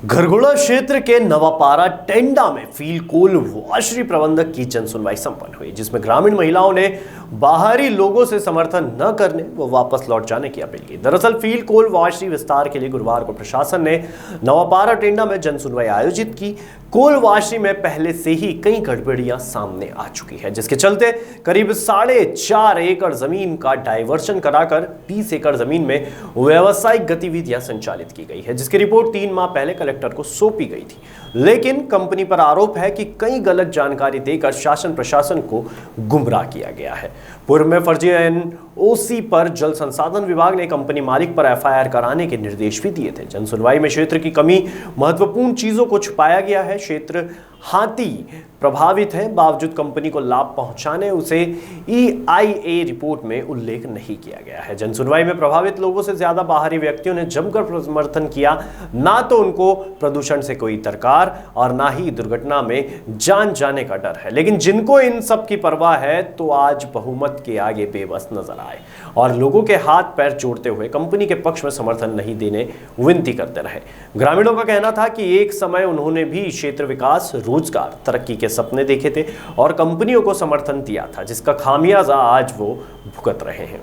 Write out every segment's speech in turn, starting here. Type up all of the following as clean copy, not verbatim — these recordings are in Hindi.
घरघोड़ा क्षेत्र के नवापारा टेंडा में फील्ड कोल वाशरी प्रबंधक की जन सुनवाई संपन्न हुई, जिसमें ग्रामीण महिलाओं ने बाहरी लोगों से समर्थन न करने व वापस लौट जाने की अपील की। दरअसल फील्ड कोल वाशरी विस्तार के लिए गुरुवार को प्रशासन ने नवापारा टेंडा में जन सुनवाई आयोजित की। कोल वाशरी में पहले से ही कई गड़बड़ियां सामने आ चुकी है, जिसके चलते करीब 4.5 एकड़ जमीन का डायवर्शन कराकर 20 एकड़ जमीन में व्यावसायिक गतिविधियां संचालित की गई है, जिसकी रिपोर्ट 3 माह पहले कलेक्टर को सौंपी गई थी। लेकिन कंपनी पर आरोप है कि कई गलत जानकारी देकर शासन प्रशासन को गुमराह किया गया है। पूर्व में फर्जी एनओसी पर जल संसाधन विभाग ने कंपनी मालिक पर एफआईआर कराने के निर्देश भी दिए थे। जन सुनवाई में क्षेत्र की कमी महत्वपूर्ण चीजों को छुपाया गया है। क्षेत्र हाथी प्रभावित है, बावजूद कंपनी को लाभ पहुंचाने उसे EIA रिपोर्ट में उल्लेख नहीं किया गया है। जन सुनवाई में प्रभावित लोगों से ज्यादा बाहरी व्यक्तियों ने जमकर समर्थन किया। ना तो उनको प्रदूषण से कोई दरकार और ना ही दुर्घटना में जान जाने का डर है, लेकिन जिनको इन सब की परवाह है तो आज बहुमत के आगे बेबस नजर आए और लोगों के हाथ पैर जोड़ते हुए कंपनी के पक्ष में समर्थन नहीं देने विनती करते रहे। ग्रामीणों का कहना था कि एक समय उन्होंने भी क्षेत्र विकास, रोजगार, तरक्की के सपने देखे थे और कंपनियों को समर्थन दिया था, जिसका खामियाजा आज वो भुगत रहे हैं।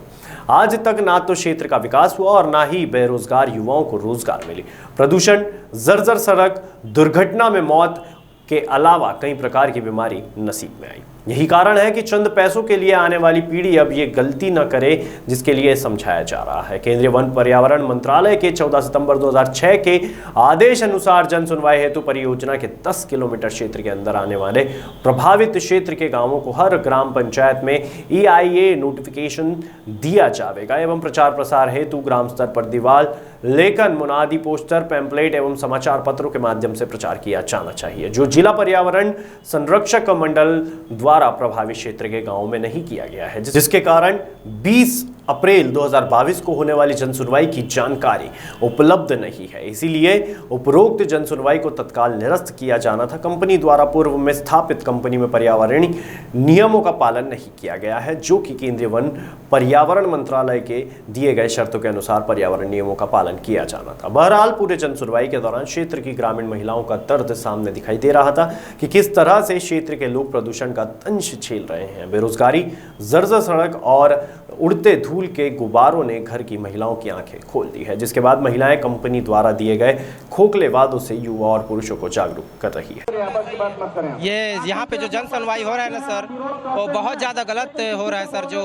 आज तक ना तो क्षेत्र का विकास हुआ और ना ही बेरोजगार युवाओं को रोजगार मिली। प्रदूषण, जर्जर सड़क, दुर्घटना में मौत के अलावा कई प्रकार की बीमारी नसीब में आई। यही कारण है कि चंद पैसों के लिए आने वाली पीढ़ी अब ये गलती न करे जिसके लिए समझाया जा रहा है। केंद्रीय वन पर्यावरण मंत्रालय के 14 सितंबर 2006 के आदेश अनुसार जन सुनवाई हेतु परियोजना के 10 किलोमीटर क्षेत्र के अंदर आने वाले प्रभावित क्षेत्र के गांवों को हर ग्राम पंचायत में EIA नोटिफिकेशन दिया जाएगा एवं प्रचार प्रसार हेतु ग्राम स्तर पर दीवार, लेखन, मुनादी, पोस्टर, पैम्पलेट एवं समाचार पत्रों के माध्यम से प्रचार किया जाना चाहिए, जो जिला पर्यावरण संरक्षक मंडल द्वारा प्रभावित क्षेत्र के गांवों में नहीं किया गया है, जिसके कारण 20 अप्रैल 2022 को होने वाली जनसुनवाई की जानकारी उपलब्ध नहीं है। इसीलिए उपरोक्त जनसुनवाई को तत्काल निरस्त किया जाना था। कंपनी द्वारा पूर्व में स्थापित कंपनी में पर्यावरणीय नियमों का पालन नहीं किया गया है, जो कि केंद्रीय वन पर्यावरण मंत्रालय के दिए गए शर्तों के अनुसार पर्यावरण नियमों का पालन किया जाना था। बहरहाल पूरे जनसुनवाई के दौरान क्षेत्र की ग्रामीण महिलाओं का दर्द सामने दिखाई दे रहा था कि किस तरह से क्षेत्र के लोग प्रदूषण का दंश झेल रहे हैं। बेरोजगारी, जर्जर सड़क और उड़ते धूल के गुब्बारों ने घर की महिलाओं की आंखें खोल दी है, जिसके बाद महिलाएं कंपनी द्वारा दिए गए खोखले वादों से युवा और पुरुषों को जागरूक कर रही है। ये यहाँ पे जो जन सुनवाई हो रहा है ना सर, वो बहुत ज़्यादा गलत हो रहा है सर। जो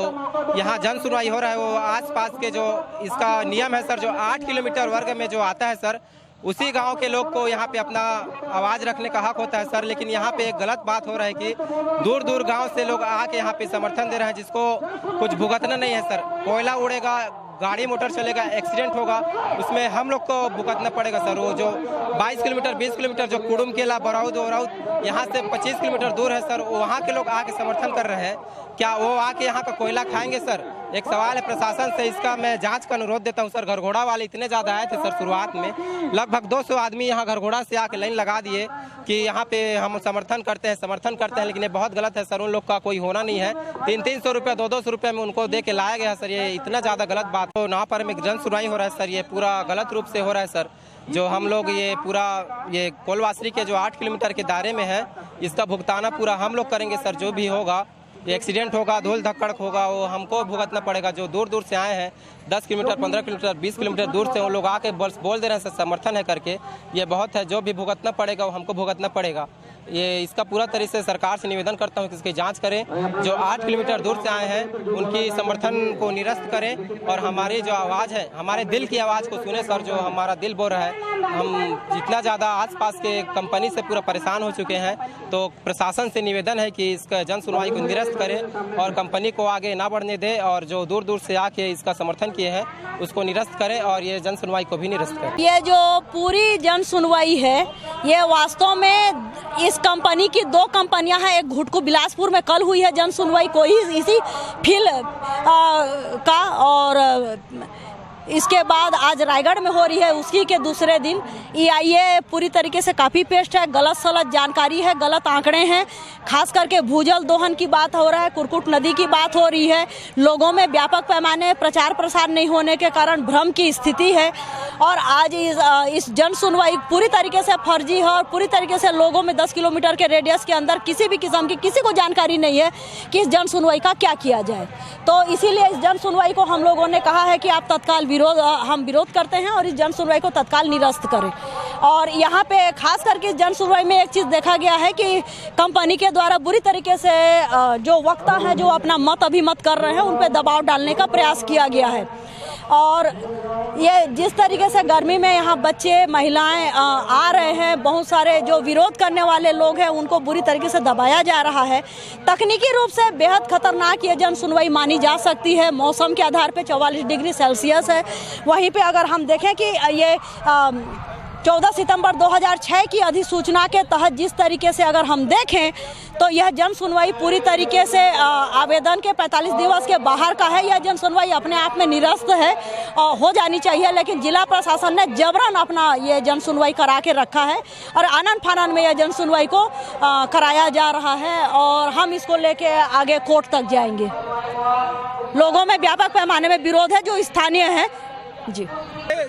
यहाँ जन सुनवाई हो रहा है वो आसपास के जो इसका नियम है सर, जो 8 किलोमीटर वर्ग में जो आता है सर, उसी गांव के लोग को यहाँ पे अपना आवाज़ रखने का हक होता है सर। लेकिन यहाँ पे एक गलत बात हो रहा है कि दूर दूर गांव से लोग आके यहाँ पे समर्थन दे रहे हैं, जिसको कुछ भुगतना नहीं है सर। कोयला उड़ेगा, गाड़ी मोटर चलेगा, एक्सीडेंट होगा, उसमें हम लोग को भुगतना पड़ेगा सर। वो जो 22 किलोमीटर 20 किलोमीटर जो कुडुम केला, बराउद यहाँ से 25 किलोमीटर दूर है सर, वहाँ के लोग आके समर्थन कर रहे हैं। क्या वो आके यहाँ का कोयला खाएंगे सर? एक सवाल है प्रशासन से, इसका मैं जांच का अनुरोध देता हूँ सर। घरघोड़ा वाले इतने ज़्यादा आए थे सर, शुरुआत में लगभग 200 आदमी यहाँ घरघोड़ा से आके लाइन लगा दिए कि यहाँ पे हम समर्थन करते हैं, लेकिन ये बहुत गलत है सर। उन लोग का कोई होना नहीं है। 300-300 रुपये 200 रुपये में उनको दे के लाया गया सर। ये इतना ज़्यादा गलत बात। तो नवापारा में जन सुनवाई हो रहा है सर, ये पूरा गलत रूप से हो रहा है सर। जो हम लोग ये पूरा ये कोलवासरी के जो 8 किलोमीटर के दायरे में है, इसका भुगताना पूरा हम लोग करेंगे सर। जो भी होगा, ये एक्सीडेंट होगा, धूल धक्कड़ होगा, वो हमको भुगतना पड़ेगा। जो दूर दूर से आए हैं, 10 किलोमीटर 15 किलोमीटर 20 किलोमीटर दूर से उन लोग आके बोल दे रहे हैं सर समर्थन है करके, ये बहुत है। जो भी भुगतना पड़ेगा वो हमको भुगतना पड़ेगा। ये इसका पूरा तरीके से सरकार से निवेदन करता हूँ कि इसकी जांच करें। जो 8 किलोमीटर दूर से आए हैं उनकी समर्थन को निरस्त करें और हमारी जो आवाज़ है, हमारे दिल की आवाज़ को सुने सर। जो हमारा दिल बोल रहा है, हम जितना ज़्यादा आसपास के कंपनी से पूरा परेशान हो चुके हैं, तो प्रशासन से निवेदन है कि इसका जन सुनवाई को निरस्त करें और कंपनी को आगे ना बढ़ने दे, और जो दूर दूर से आके इसका समर्थन किए हैं उसको निरस्त करें और ये जन सुनवाई को भी निरस्त करें। ये जो पूरी जन सुनवाई है, ये वास्तव में इस कंपनी की 2 कंपनियां हैं। एक घुटकू बिलासपुर में कल हुई है जन सुनवाई, कोई इसी फील्ड का, और इसके बाद आज रायगढ़ में हो रही है, उसकी के दूसरे दिन EIA पूरी तरीके से काफ़ी पेस्ट है, गलत सलत जानकारी है, गलत आंकड़े हैं। खास करके भूजल दोहन की बात हो रहा है, कुरकुट नदी की बात हो रही है। लोगों में व्यापक पैमाने प्रचार प्रसार नहीं होने के कारण भ्रम की स्थिति है और आज इस जन सुनवाई पूरी तरीके से फर्जी है और पूरी तरीके से लोगों में 10 किलोमीटर के रेडियस के अंदर किसी भी किस्म की किसी को जानकारी नहीं है कि इस जन सुनवाई का क्या किया जाए। तो इसीलिए इस जन सुनवाई को हम लोगों ने कहा है कि आप तत्काल हम विरोध करते हैं और इस जन सुनवाई को तत्काल निरस्त करें। और यहाँ पे खास करके इस जन सुनवाई में एक चीज़ देखा गया है कि कंपनी के द्वारा बुरी तरीके से जो वक्ता हैं जो अपना मत अभिमत कर रहे हैं उन पर दबाव डालने का प्रयास किया गया है। और ये जिस तरीके से गर्मी में यहाँ बच्चे महिलाएं आ रहे हैं, बहुत सारे जो विरोध करने वाले लोग हैं उनको बुरी तरीके से दबाया जा रहा है। तकनीकी रूप से बेहद खतरनाक ये जन सुनवाई मानी जा सकती है। मौसम के आधार पे 44 डिग्री सेल्सियस है। वहीं पे अगर हम देखें कि ये 14 सितंबर 2006 की अधिसूचना के तहत जिस तरीके से अगर हम देखें तो यह जन सुनवाई पूरी तरीके से आवेदन के 45 दिवस के बाहर का है। यह जन सुनवाई अपने आप में निरस्त है और हो जानी चाहिए, लेकिन जिला प्रशासन ने जबरन अपना ये जन सुनवाई करा के रखा है और आनन फानन में यह जन सुनवाई को कराया जा रहा है और हम इसको लेके आगे कोर्ट तक जाएंगे। लोगों में व्यापक पैमाने में विरोध है जो स्थानीय है। जी,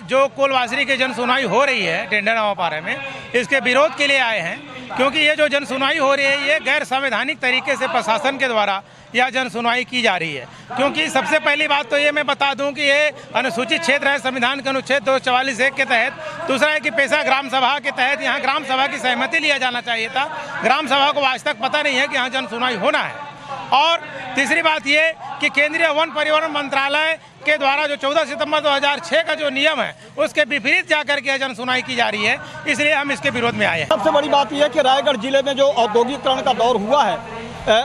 जो कोलवासरी की जन सुनवाई हो रही है टेंडर नवापारा में, इसके विरोध के लिए आए हैं क्योंकि ये जो जन सुनवाई हो रही है ये गैर संवैधानिक तरीके से प्रशासन के द्वारा यह जन सुनवाई की जा रही है। क्योंकि सबसे पहली बात तो ये मैं बता दूं कि ये अनुसूचित क्षेत्र है संविधान के अनुच्छेद 244(1) के तहत। दूसरा है कि पेशा ग्राम सभा के तहत यहाँ ग्राम सभा की सहमति लिया जाना चाहिए था। ग्राम सभा को आज तक पता नहीं है कि यहाँ जन सुनवाई होना है। और तीसरी बात ये कि केंद्रीय वन पर्यावरण मंत्रालय के द्वारा जो 14 सितंबर 2006 का जो नियम है उसके विपरीत जाकर के जन सुनवाई की जा रही है, इसलिए हम इसके विरोध में आए हैं। सबसे बड़ी बात यह है कि रायगढ़ जिले में जो औद्योगिकरण का दौर हुआ है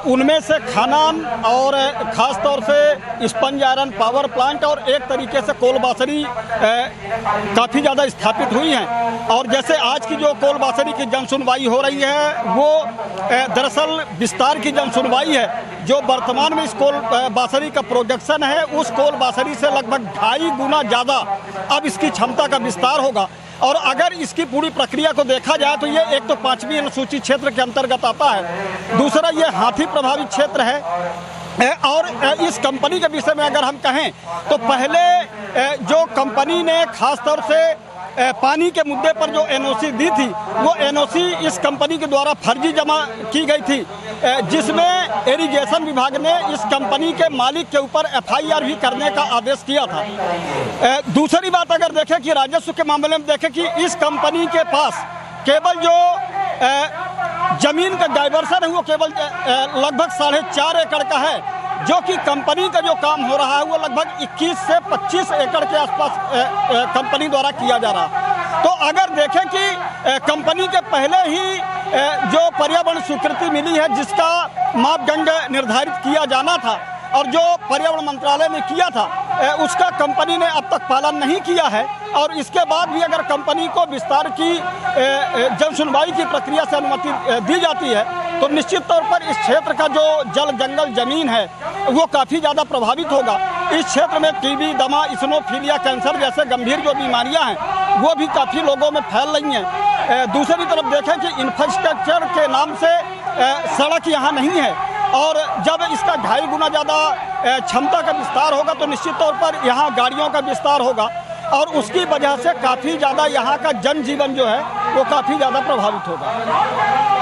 उनमें से खनन और ख़ास तौर से स्पंज आयरन पावर प्लांट और एक तरीके से कोल बासरी काफ़ी ज़्यादा स्थापित हुई हैं। और जैसे आज की जो कोल बासरी की जन सुनवाई हो रही है वो दरअसल विस्तार की जन सुनवाई है। जो वर्तमान में इस कोल बासरी का प्रोडक्शन है उस कोल बासरी से लगभग 2.5 गुना ज़्यादा अब इसकी क्षमता का विस्तार होगा। और अगर इसकी पूरी प्रक्रिया को देखा जाए तो ये एक तो 5वीं अनुसूचित क्षेत्र के अंतर्गत आता है, दूसरा ये हाथी प्रभावित क्षेत्र है। और इस कंपनी के विषय में अगर हम कहें तो पहले जो कंपनी ने खास तौर से पानी के मुद्दे पर जो NOC दी थी वो NOC इस कंपनी के द्वारा फर्जी जमा की गई थी, जिसमें इरिगेशन विभाग ने इस कंपनी के मालिक के ऊपर FIR भी करने का आदेश किया था। दूसरी बात अगर देखें कि राजस्व के मामले में देखें कि इस कंपनी के पास केवल जो जमीन का डाइवर्सन है वो केवल लगभग 4.5 एकड़ का है, जो कि कंपनी का जो काम हो रहा है वो लगभग 21 से 25 एकड़ के आसपास कंपनी द्वारा किया जा रहा है। तो अगर देखें कि कंपनी के पहले ही जो पर्यावरण स्वीकृति मिली है जिसका मापदंड निर्धारित किया जाना था और जो पर्यावरण मंत्रालय ने किया था उसका कंपनी ने अब तक पालन नहीं किया है। और इसके बाद भी अगर कंपनी को विस्तार की जन सुनवाई की प्रक्रिया से अनुमति दी जाती है तो निश्चित तौर पर इस क्षेत्र का जो जल जंगल जमीन है वो काफ़ी ज़्यादा प्रभावित होगा। इस क्षेत्र में TB, दमा, इस्नोफीलिया, कैंसर जैसे गंभीर जो बीमारियां हैं वो भी काफ़ी लोगों में फैल रही हैं। दूसरी तरफ देखें कि इंफ्रास्ट्रक्चर के नाम से सड़क यहाँ नहीं है और जब इसका 2.5 गुना ज़्यादा क्षमता का विस्तार होगा तो निश्चित तौर पर यहाँ गाड़ियों का विस्तार होगा और उसकी वजह से काफ़ी ज़्यादा यहाँ का जनजीवन जो है वो काफ़ी ज़्यादा प्रभावित होगा।